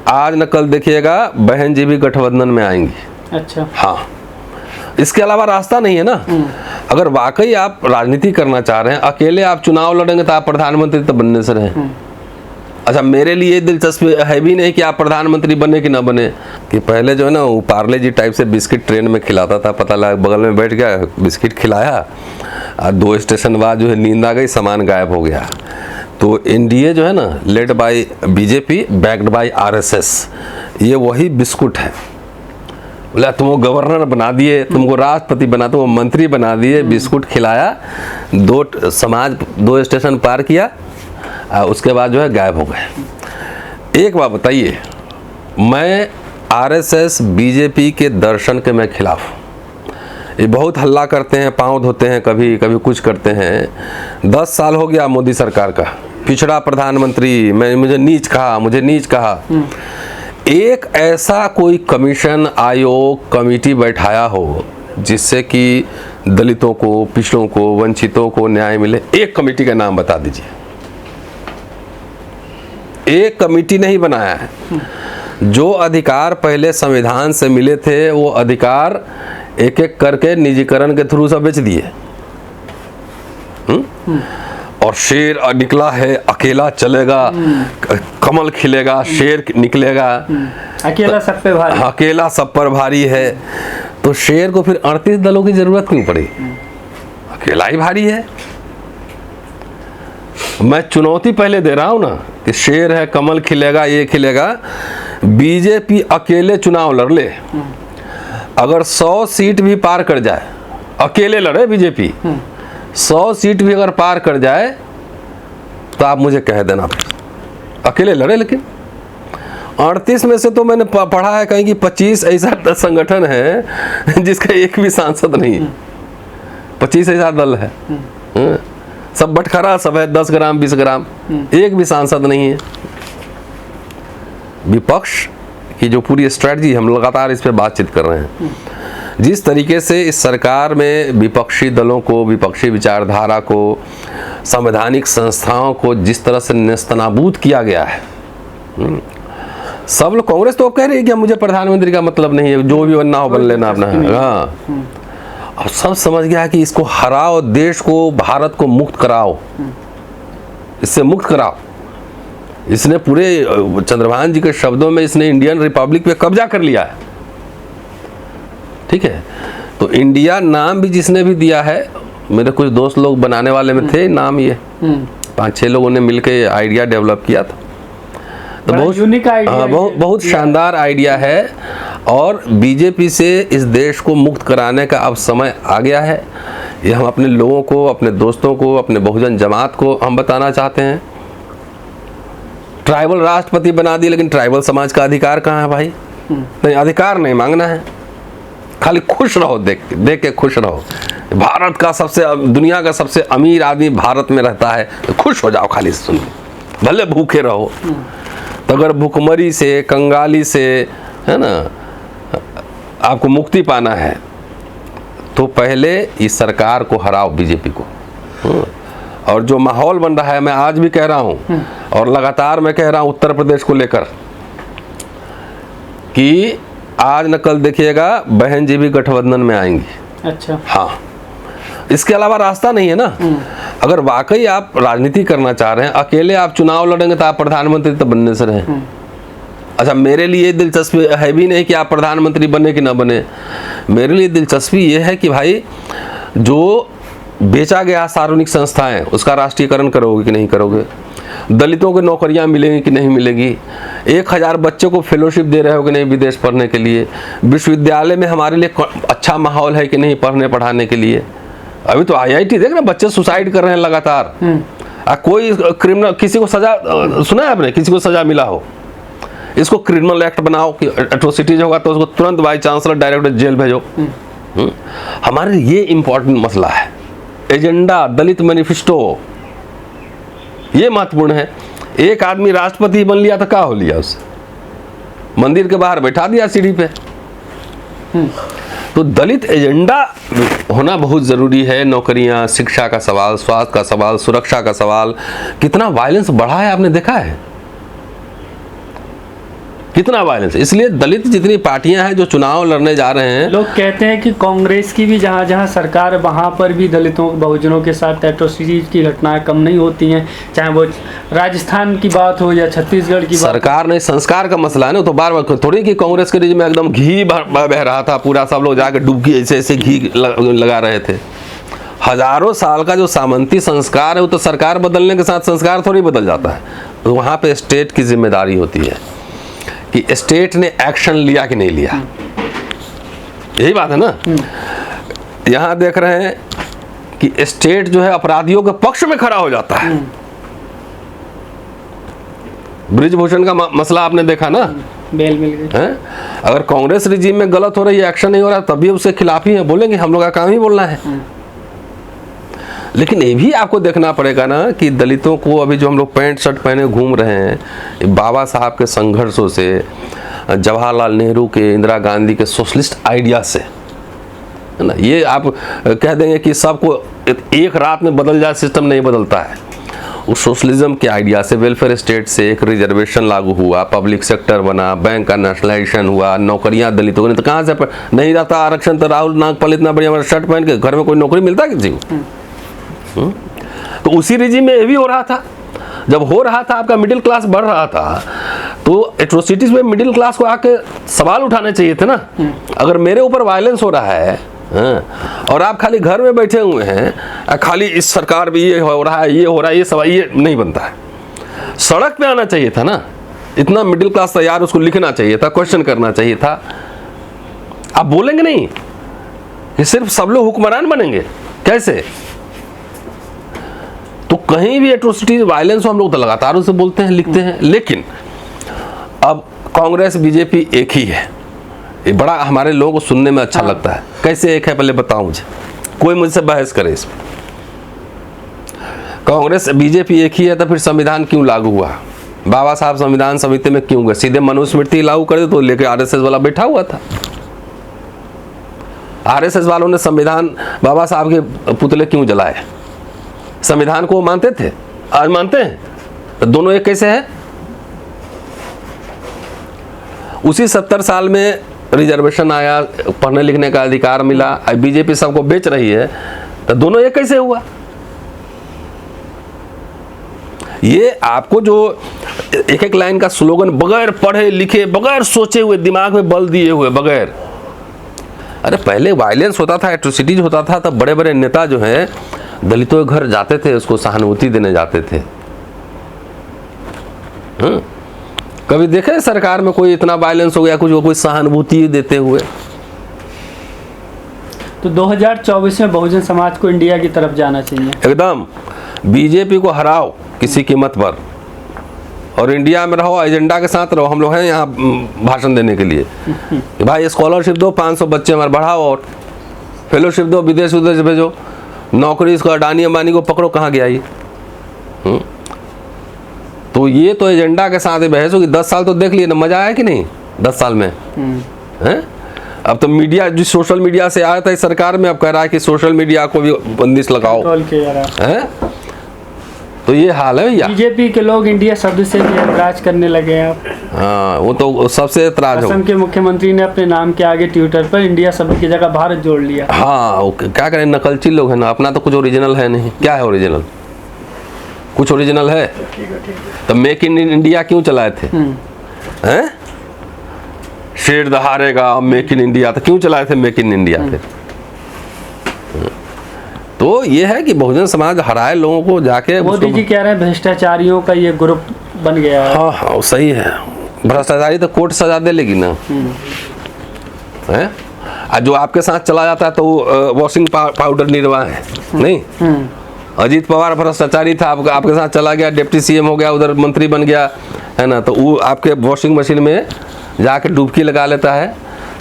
आज न कल देखिएगा बहन जी भी गठबंधन में आएंगी। अच्छा। हाँ, इसके अलावा रास्ता नहीं है ना। अगर वाकई आप राजनीति करना चाह रहे हैं, अकेले आप चुनाव लड़ेंगे तो आप प्रधानमंत्री तो बनने से रहे। अच्छा, मेरे लिए दिलचस्पी है भी नहीं कि आप प्रधानमंत्री बने कि ना बने। कि पहले जो है ना वो पार्ले जी टाइप से बिस्किट ट्रेन में खिलाता था, पता लगा बगल में बैठ गया, बिस्किट खिलाया और 2 स्टेशन बाद जो है नींद आ गई, सामान गायब हो गया। तो एनडीए जो है ना, led by BJP backed by RSS, ये वही बिस्कुट है। बोला तुमको गवर्नर बना दिए, तुमको राष्ट्रपति बना, तुमको मंत्री बना दिए, बिस्कुट खिलाया, 2 स्टेशन पार किया, उसके बाद जो है गायब हो गए। एक बात बताइए, मैं आरएसएस बीजेपी के दर्शन के मैं खिलाफ हूँ। ये बहुत हल्ला करते हैं, पांव धोते हैं, कभी कभी कुछ करते हैं। 10 साल हो गया मोदी सरकार का, पिछड़ा प्रधानमंत्री, मुझे नीच कहा। एक ऐसा कोई कमीशन, आयोग, कमेटी बैठाया हो जिससे कि दलितों को, पिछड़ों को, वंचितों को न्याय मिले? एक कमेटी का नाम बता दीजिए। एक कमेटी नहीं बनाया है। जो अधिकार पहले संविधान से मिले थे वो अधिकार एक एक करके निजीकरण के थ्रू सब बेच दिए। और शेर निकला है, अकेला चलेगा, कमल खिलेगा, शेर निकलेगा, अकेला सब पे भारी। अकेला सब पर भारी है। तो शेर को फिर 38 दलों की जरूरत क्यों पड़ी? अकेला ही भारी है। मैं चुनौती पहले दे रहा हूं ना कि शेर है, कमल खिलेगा, ये खिलेगा। बीजेपी अकेले चुनाव लड़ ले, अगर 100 सीट भी पार कर जाए, अकेले लड़े बीजेपी, 100 सीट भी अगर पार कर जाए तो आप मुझे कह देना, अकेले लड़े। लेकिन 38 में से तो मैंने पढ़ा है कहीं कि 25 ऐसा संगठन है जिसका एक भी सांसद नहीं है। 25 ऐसा दल है, सब बटखरा सब है, 10 ग्राम 20 ग्राम, एक भी सांसद नहीं है। विपक्ष की जो पूरी स्ट्रेटजी, हम लगातार इस पे बातचीत कर रहे हैं, जिस तरीके से इस सरकार में विपक्षी दलों को, विपक्षी विचारधारा को, संवैधानिक संस्थाओं को जिस तरह से नेस्तनाबूद किया गया है। सब लोग, कांग्रेस तो कह रही है कि मुझे प्रधानमंत्री का मतलब नहीं है, जो भी बनना हो बन लेना अपना। हाँ, और सब समझ गया कि इसको हराओ, देश को, भारत को मुक्त कराओ, इससे मुक्त कराओ। इसने पूरे, चंद्रभान जी के शब्दों में, इसने इंडियन रिपब्लिक पे कब्जा कर लिया है। ठीक है, तो इंडिया नाम भी जिसने भी दिया है, मेरे कुछ दोस्त लोग बनाने वाले में थे नाम, ये 5-6 लोगों ने मिलकर आइडिया डेवलप किया था। तो बहुत यूनिक आइडिया, बहुत शानदार आइडिया है। और बीजेपी से इस देश को मुक्त कराने का अब समय आ गया है। ये हम अपने लोगों को, अपने दोस्तों को, अपने बहुजन जमात को हम बताना चाहते हैं। ट्राइबल राष्ट्रपति बना दिए, लेकिन ट्राइबल समाज का अधिकार कहाँ है भाई? नहीं, अधिकार नहीं मांगना है, खाली खुश रहो, देख के खुश रहो। भारत का दुनिया का सबसे अमीर आदमी भारत में रहता है, तो खुश हो जाओ खाली सुन, भले भूखे रहो। तो अगर भूखमरी से, कंगाली से, है ना, आपको मुक्ति पाना है तो पहले इस सरकार को हराओ, बीजेपी को। और जो माहौल बन रहा है, मैं आज भी कह रहा हूं और लगातार मैं कह रहा हूं उत्तर प्रदेश को लेकर, कि आज न कल देखिएगा बहन जी भी गठबंधन में आएंगी। अच्छा। हाँ, इसके अलावा रास्ता नहीं है ना। अगर वाकई आप राजनीति करना चाह रहे हैं, अकेले आप चुनाव लड़ेंगे तो आप प्रधानमंत्री तो बनने से रहे। अच्छा, मेरे लिए दिलचस्पी है भी नहीं कि आप प्रधानमंत्री बने कि ना बने। मेरे लिए दिलचस्पी ये है कि भाई जो बेचा गया सार्वजनिक संस्थाएं, उसका राष्ट्रीयकरण करोगे कि नहीं करोगे? दलितों को नौकरियां मिलेंगी कि नहीं मिलेंगी? 1000 बच्चों को फेलोशिप दे रहे हो कि नहीं विदेश पढ़ने के लिए? विश्वविद्यालय में हमारे लिए अच्छा माहौल है कि नहीं पढ़ने पढ़ाने के लिए? अभी तो IIT देख ना, बच्चे सुसाइड कर रहे हैं लगातार। कोई क्रिमिनल, किसी को सजा सुना है आपने, किसी को सजा मिला हो? इसको क्रिमिनल एक्ट बनाओ कि एट्रोसिटीज होगा तो उसको तुरंत वाइस चांसलर डायरेक्ट जेल भेजो। हमारे लिए ये इंपॉर्टेंट मसला है। एजेंडा, दलित मैनिफेस्टो, ये महत्वपूर्ण है। एक आदमी राष्ट्रपति बन लिया तो क्या हो लिया उससे? मंदिर के बाहर बैठा दिया सीढ़ी पे। तो दलित एजेंडा होना बहुत ज़रूरी है। नौकरियां, शिक्षा का सवाल, स्वास्थ्य का सवाल, सुरक्षा का सवाल। कितना वायलेंस बढ़ा है आपने देखा है? कितना वायलेंस। इसलिए दलित जितनी पार्टियां हैं जो चुनाव लड़ने जा रहे हैं, लोग कहते हैं कि कांग्रेस की भी जहाँ जहाँ सरकार वहाँ पर भी दलितों बहुजनों के साथ एट्रोसिटीज की घटनाएं कम नहीं होती हैं, चाहे वो राजस्थान की बात हो या छत्तीसगढ़ की बात। सरकार ने संस्कार का मसला है ना, तो बार बार थोड़ी कि कांग्रेस के रिज में एकदम घी बह रहा था पूरा, सब लोग जाकर डुबकी ऐसे ऐसे घी लगा रहे थे। हजारों साल का जो सामंती संस्कार है वो तो सरकार बदलने के साथ संस्कार थोड़ी बदल जाता है। तो वहाँ पे स्टेट की जिम्मेदारी होती है कि स्टेट ने एक्शन लिया कि नहीं लिया, यही बात है ना। यहाँ देख रहे हैं कि स्टेट जो है अपराधियों के पक्ष में खड़ा हो जाता है। ब्रिजभूषण का मसला आपने देखा ना, बेल मिल गई है? अगर कांग्रेस रिजीम में गलत हो रही है, एक्शन नहीं हो रहा, तभी उसके खिलाफ ही है, बोलेंगे हम लोग का काम ही बोलना है। लेकिन ये भी आपको देखना पड़ेगा ना कि दलितों को अभी जो हम लोग पैंट शर्ट पहने घूम रहे हैं, बाबा साहब के संघर्षों से, जवाहरलाल नेहरू के, इंदिरा गांधी के सोशलिस्ट आइडिया से, है ना। ये आप कह देंगे कि सबको एक रात में बदल जाए, सिस्टम नहीं बदलता है। उस सोशलिज्म के आइडिया से, वेलफेयर स्टेट से एक रिजर्वेशन लागू हुआ, पब्लिक सेक्टर बना, बैंक का नेशनलाइजेशन हुआ, नौकरियां दलितों को नहीं तो कहाँ से नहीं रहता आरक्षण। तो राहुल नागपाल इतना बढ़िया शर्ट पहन के घर में कोई नौकरी मिलता किसी को? तो उसी रिजीम में ये भी हो रहा था। जब हो रहा था, आपका मिडिल क्लास बढ़ रहा था, तो एट्रोसिटीज में मिडिल क्लास को आके सवाल उठाने चाहिए थे ना। अगर मेरे ऊपर वायलेंस हो रहा है, और आप खाली घर में बैठे हुए हैं, खाली इस सरकार में ये हो रहा है, ये हो रहा है, ये सवाल ये नहीं बनता है। सड़क पे आना चाहिए था ना, इतना मिडिल क्लास तैयार, उसको लिखना चाहिए था, क्वेश्चन करना चाहिए था। आप बोलेंगे नहीं कि सिर्फ सब लोग हुक्मरान बनेंगे, कैसे? तो कहीं भी एट्रोसिटीज वायलेंस हो, हम लोग तो लगातार उसे बोलते हैं, लिखते हैं। लेकिन अब कांग्रेस बीजेपी एक ही है, ये बड़ा हमारे लोगों को सुनने में अच्छा लगता है। कैसे एक है पहले बताओ मुझे, कोई मुझसे बहस करे इसमें। कांग्रेस बीजेपी एक ही है तो फिर संविधान क्यों लागू हुआ? बाबा साहब संविधान समिति में क्यों गए? सीधे मनुस्मृति लागू कर दे तो लेके आरएसएस वाला बैठा हुआ था। आरएसएस वालों ने संविधान, बाबा साहब के पुतले क्यों जलाए? संविधान को मानते थे, आज मानते हैं? तो दोनों एक कैसे है? उसी 70 साल में रिजर्वेशन आया, पढ़ने लिखने का अधिकार मिला, बीजेपी सबको बेच रही है, तो दोनों एक कैसे हुआ? ये आपको जो एक एक लाइन का स्लोगन बगैर पढ़े लिखे, बगैर सोचे हुए, दिमाग में बल दिए हुए, बगैर, अरे पहले वायलेंस होता था, एट्रोसिटीज होता था, तब बड़े बड़े नेता जो हैं दलितों के घर जाते थे, उसको सहानुभूति देने जाते थे। कभी देखे सरकार में कोई इतना वायलेंस हो गया कुछ, वो कोई सहानुभूति देते हुए? तो 2024 में बहुजन समाज को इंडिया की तरफ जाना चाहिए एकदम। बीजेपी को हराओ किसी कीमत पर, और इंडिया में रहो, एजेंडा के साथ रहो। हम लोग हैं यहाँ भाषण देने के लिए कि भाई स्कॉलरशिप दो, 500 बच्चे हमारे बढ़ाओ, और फेलोशिप दो, विदेश भेजो, नौकरी इसको अडानी अंबानी को पकड़ो, कहाँ गया ये? तो ये तो एजेंडा के साथ बहस होगी। 10 साल तो देख लिए ना, मजा आया कि नहीं 10 साल में? हैं? अब तो मीडिया, जो सोशल मीडिया से आया था इस सरकार में, अब कह रहा है कि सोशल मीडिया को भी बंदिश लगाओ, हैं? तो ये हाल है भैया। बीजेपी के लोग इंडिया शब्द से भी ऐतराज करने लगे हैं आप। हाँ, वो तो सबसे ऐतराज हो। असम के मुख्यमंत्री ने अपने नाम के आगे ट्विटर पर इंडिया शब्द की जगह भारत जोड़ लिया। हाँ, वो क्या करें, नकलची लोग हैं ना, अपना तो कुछ ओरिजिनल है नहीं। क्या है ओरिजिनल? कुछ ओरिजिनल है? तो मेक इन इंडिया क्यों चलाए थे? हैं? शेर दहाड़ेगा, मेक इन इंडिया, तो क्यों चलाए थे मेक इन इंडिया फिर? तो ये है कि बहुजन समाज हराए लोगों को जाके। मोदी जी कह रहे हैं भ्रष्टाचारियों का ये ग्रुप बन गया है। हाँ हाँ, सही है। भ्रष्टाचारी तो कोर्ट सजा दे लेगी ना, है? जो आपके साथ चला जाता है तो वॉशिंग पाउडर निर्वाह है नहीं। अजीत पवार भ्रष्टाचारी था, आपके साथ चला गया, डिप्टी सीएम हो गया, उधर मंत्री बन गया, है ना, तो वो आपके वॉशिंग मशीन में जाके डुबकी लगा लेता है।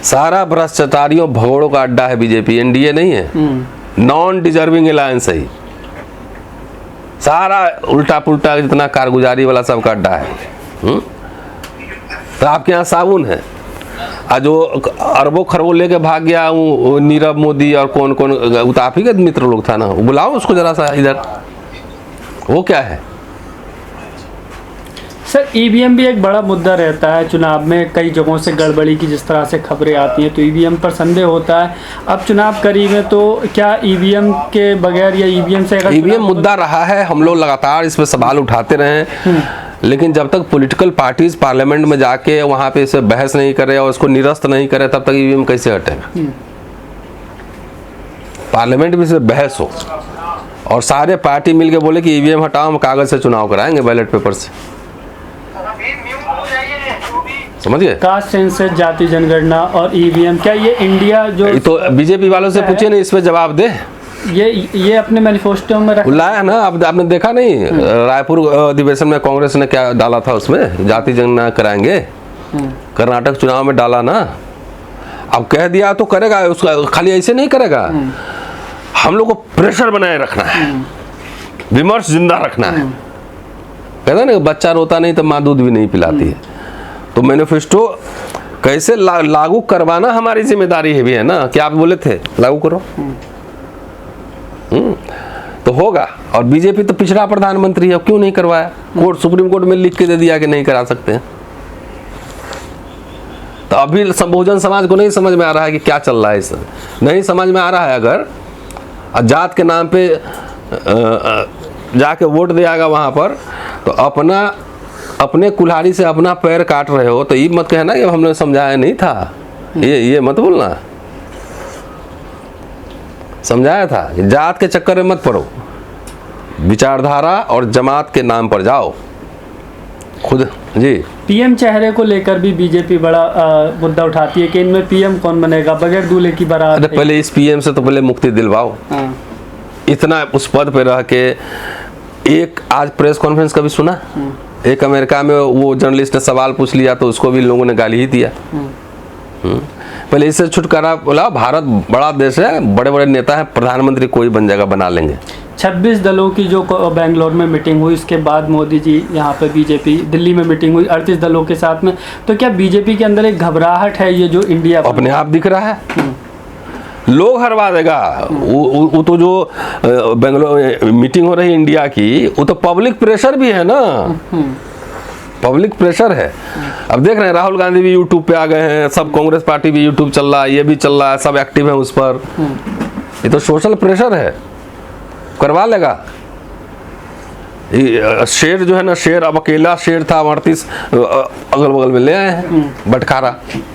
सारा भ्रष्टाचारियों भगोड़ों का अड्डा है बीजेपी, एनडीए नहीं है, नॉन डिजर्विंग अलायंस है। सारा उल्टा पुल्टा जितना कारगुजारी वाला सबका अड्डा है। तो आपके यहाँ साबुन है, जो अरबों खरबों लेके भाग गया वो नीरव मोदी और कौन कौन, वो तो आप ही का मित्र लोग था ना, वो बुलाओ उसको जरा सा इधर। वो क्या है? सर ईवीएम भी एक बड़ा मुद्दा रहता है चुनाव में, कई जगहों से गड़बड़ी की जिस तरह से खबरें आती हैं तो ईवीएम पर संदेह होता है। अब चुनाव करीब है तो क्या ईवीएम के बगैर या ईवीएम से अगर ईवीएम मुद्दा रहा है, हम लोग लगातार इस पर सवाल उठाते रहे, लेकिन जब तक पॉलिटिकल पार्टीज पार्लियामेंट में जाके वहाँ पे इसे बहस नहीं करे और उसको निरस्त नहीं करे तब तक ईवीएम कैसे हटेगा। पार्लियामेंट में इसे बहस हो और सारे पार्टी मिलके बोले कि ईवीएम हटाओ, हम कागज से चुनाव कराएंगे बैलेट पेपर से, समझिए। कास्ट सेंसस, जाति जनगणना और ईवीएम, क्या ये इंडिया जो तो बीजेपी वालों से पूछिए ना, इस पे जवाब दे। ये अपने मैनिफेस्टो में लाया ना, अब आपने देखा नहीं रायपुर अधिवेशन में कांग्रेस ने क्या डाला था, उसमें जाति जनगणना कराएंगे। कर्नाटक चुनाव में डाला ना, अब कह दिया तो करेगा, उसका खाली ऐसे नहीं करेगा। हम लोग को प्रेशर बनाए रखना है, विमर्श जिंदा रखना है। कहता ना बच्चा रोता नहीं तो माँ दूध भी नहीं पिलाती है। तो मैनिफेस्टो कैसे लागू करवाना हमारी जिम्मेदारी है भी है ना, क्या आप बोले थे लागू करो। तो होगा। और बीजेपी तो पिछड़ा प्रधानमंत्री है, क्यों नहीं करवाया? कोर्ट, सुप्रीम कोर्ट में लिख के दे दिया कि नहीं करा सकते हैं। तो अभी बहुजन समाज को नहीं समझ में आ रहा है कि क्या चल रहा है, इस नहीं समझ में आ रहा है। अगर जात के नाम पे जाके वोट दियागा वहां पर, तो अपने कुल्हाड़ी से अपना पैर काट रहे हो, तो ये मत कहना कि हमने समझाया नहीं था। ये मत बोलना, समझाया था। जात के चक्कर में मत पड़ो, विचारधारा और जमात के नाम पर जाओ खुद। जी, पीएम चेहरे को लेकर भी बीजेपी बड़ा मुद्दा उठाती है कि इनमें पीएम कौन बनेगा, बगैर दूल्हे की बारात। अरे पहले इस पीएम से तो पहले मुक्ति दिलवाओ। इतना उस पद पे रह के, एक आज प्रेस कॉन्फ्रेंस कभी सुना? एक अमेरिका में वो जर्नलिस्ट ने सवाल पूछ लिया तो उसको भी लोगों ने गाली ही दिया। पहले इससे छुटकारा, बोला भारत बड़ा देश है, बड़े बड़े नेता हैं, प्रधानमंत्री कोई बन जाएगा, बना लेंगे। 26 दलों की जो बेंगलोर में मीटिंग हुई, इसके बाद मोदी जी यहाँ पे बीजेपी दिल्ली में मीटिंग हुई 38 दलों के साथ में, तो क्या बीजेपी के अंदर एक घबराहट है, ये जो इंडिया अपने आप दिख रहा है, लोग हरवा देगा। वो तो जो बेंगलोर मीटिंग हो रही इंडिया की, वो तो पब्लिक प्रेशर भी है ना, पब्लिक प्रेशर है। अब देख रहे हैं राहुल गांधी भी यूट्यूब पे आ गए हैं, सब कांग्रेस पार्टी भी यूट्यूब चल रहा है, ये भी चल रहा है, सब एक्टिव है उस पर। ये तो सोशल प्रेशर है, करवा लेगा। शेर जो है ना, शेर अब अकेला शेर था, 38 अगल बगल में ले आए हैं बटखारा।